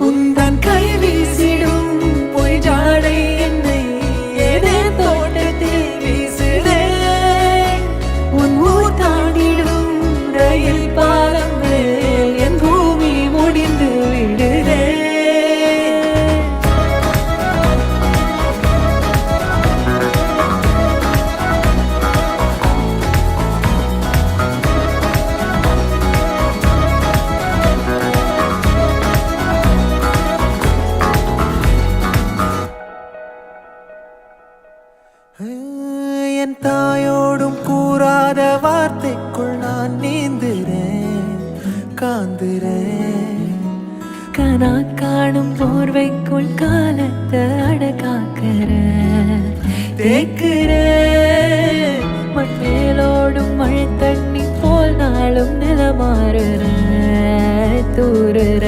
உந்தன் கை வீசிடும் பொய் ஜாடை என்னை ஏதே தோட்டத்தில் வீசுதே. உன் ஊர் தாண்டிடும் ரயில் பாலம் மேல் என் பூமி முடிந்து விடுதே. என் தாயோடும் கூறாத வார்த்தைக்குள் நான் நீந்துறேன், காந்துறேன். கனா காணும் போர்வைக்குள் காலத்தை அடக்காக்கிற தேக்குறேன். மண்மேலோடும் மழை தண்ணி போல் நாளும் நிலமாறுற தூறுற.